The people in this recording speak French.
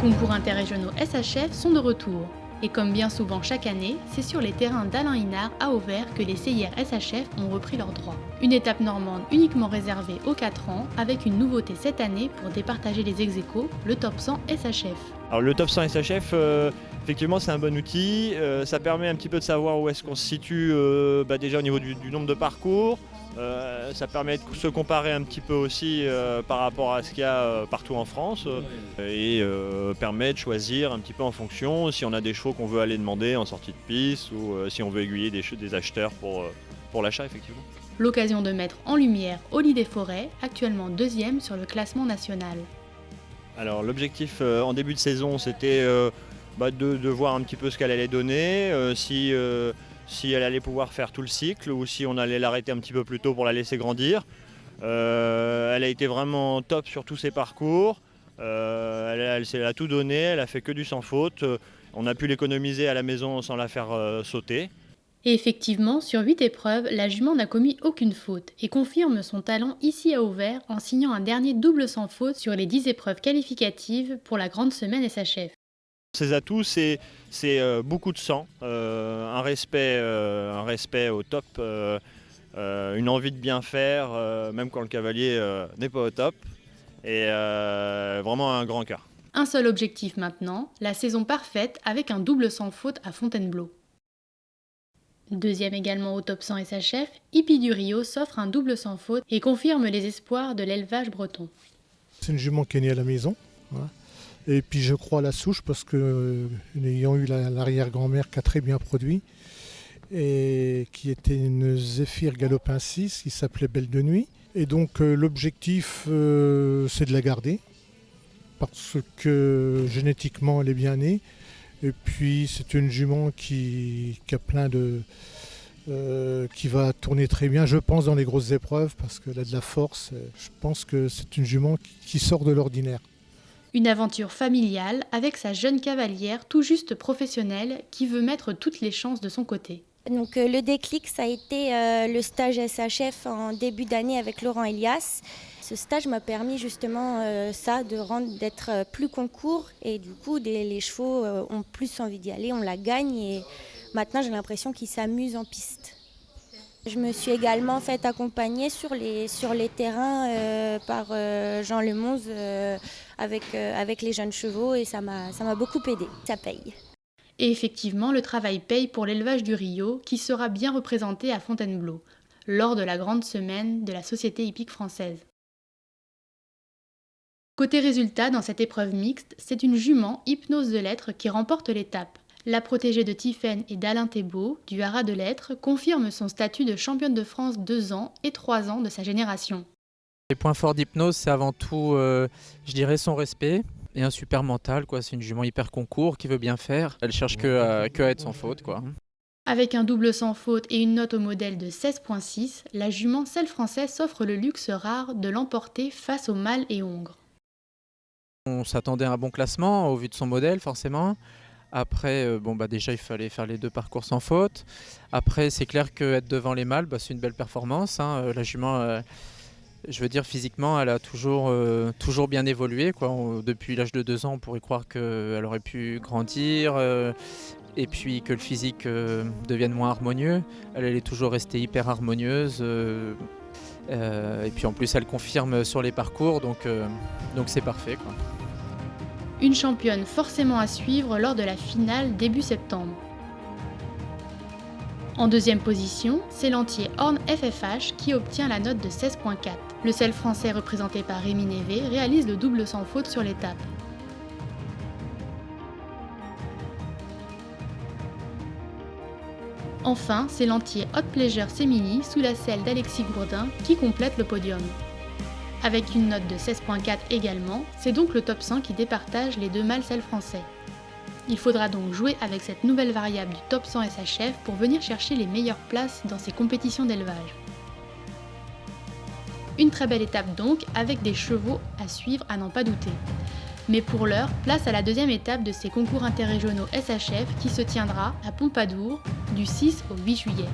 concours interrégionaux SHF sont de retour. Et comme bien souvent chaque année, c'est sur les terrains d'Alain Hinard à Auvers que les CIR SHF ont repris leurs droits. Une étape normande uniquement réservée aux 4 ans, avec une nouveauté cette année pour départager les ex-aequo, le Top 100 SHF. Alors le Top 100 SHF, effectivement c'est un bon outil, ça permet un petit peu de savoir où est-ce qu'on se situe déjà au niveau du nombre de parcours. Ça permet de se comparer un petit peu aussi par rapport à ce qu'il y a partout en France et permet de choisir un petit peu en fonction si on a des chevaux qu'on veut aller demander en sortie de piste ou si on veut aiguiller des acheteurs pour l'achat effectivement. L'occasion de mettre en lumière Oli des Forêts, actuellement 2e sur le classement national. Alors l'objectif en début de saison c'était de voir un petit peu ce qu'elle allait donner, si elle allait pouvoir faire tout le cycle ou si on allait l'arrêter un petit peu plus tôt pour la laisser grandir. Elle a été vraiment top sur tous ses parcours, elle a tout donné, elle a fait que du sans faute. On a pu l'économiser à la maison sans la faire sauter. Et effectivement, sur 8 épreuves, la jument n'a commis aucune faute et confirme son talent ici à Auvers en signant un dernier double sans faute sur les 10 épreuves qualificatives pour la grande semaine SHF. Ses atouts, c'est beaucoup de sang, un respect au top, une envie de bien faire, même quand le cavalier n'est pas au top, et vraiment un grand cœur. Un seul objectif maintenant, la saison parfaite avec un double sans faute à Fontainebleau. Deuxième également au Top 100 SHF, Hippie du Rio s'offre un double sans faute et confirme les espoirs de l'élevage breton. C'est une jument qui est née à la maison. Voilà. Et puis je crois à la souche parce que ayant eu l'arrière-grand-mère qui a très bien produit et qui était une Zéphyr Galopin 6 qui s'appelait Belle de Nuit. Et donc l'objectif c'est de la garder parce que génétiquement elle est bien née. Et puis c'est une jument qui a plein de... qui va tourner très bien, je pense, dans les grosses épreuves parce qu'elle a de la force. Je pense que c'est une jument qui sort de l'ordinaire. Une aventure familiale avec sa jeune cavalière tout juste professionnelle qui veut mettre toutes les chances de son côté. Donc, le déclic, ça a été le stage SHF en début d'année avec Laurent Elias. Ce stage m'a permis justement d'être plus concours et du coup les chevaux ont plus envie d'y aller, on la gagne et maintenant j'ai l'impression qu'ils s'amusent en piste. Je me suis également fait accompagner sur les terrains par Jean Lemonze avec les jeunes chevaux et ça m'a beaucoup aidé, ça paye. Et effectivement, le travail paye pour l'élevage du Rio qui sera bien représenté à Fontainebleau lors de la grande semaine de la Société hippique française. Côté résultat, dans cette épreuve mixte, c'est une jument Hypnose de Lettres qui remporte l'étape. La protégée de Tiphaine et d'Alain Thébault, du Haras de Lettres, confirme son statut de championne de France 2 ans et 3 ans de sa génération. Les points forts d'Hypnose, c'est avant tout, je dirais, son respect et un super mental, quoi. C'est une jument hyper concours qui veut bien faire. Elle cherche que à être sans faute, quoi. Avec un double sans faute et une note au modèle de 16.6, la jument Selle Française s'offre le luxe rare de l'emporter face au mâle et hongre. On s'attendait à un bon classement au vu de son modèle, forcément. Après, déjà, il fallait faire les 2 parcours sans faute. Après, c'est clair qu'être devant les mâles, c'est une belle performance, hein. La jument, je veux dire, physiquement, elle a toujours bien évolué, quoi. Depuis l'âge de 2 ans, on pourrait croire qu'elle aurait pu grandir et puis que le physique devienne moins harmonieux. Elle est toujours restée hyper harmonieuse. Et puis en plus, elle confirme sur les parcours, donc c'est parfait, quoi. Une championne forcément à suivre lors de la finale début septembre. En deuxième position, c'est l'entier Horn FFH qui obtient la note de 16.4. Le Selle français représenté par Rémi Névé réalise le double sans faute sur l'étape. Enfin, c'est l'entier Hot Pleasure Semini sous la selle d'Alexis Gourdin qui complète le podium. Avec une note de 16.4 également, c'est donc le top 100 qui départage les 2 mâles Selle français. Il faudra donc jouer avec cette nouvelle variable du top 100 SHF pour venir chercher les meilleures places dans ces compétitions d'élevage. Une très belle étape donc, avec des chevaux à suivre à n'en pas douter. Mais pour l'heure, place à la deuxième étape de ces concours interrégionaux SHF qui se tiendra à Pompadour du 6 au 8 juillet.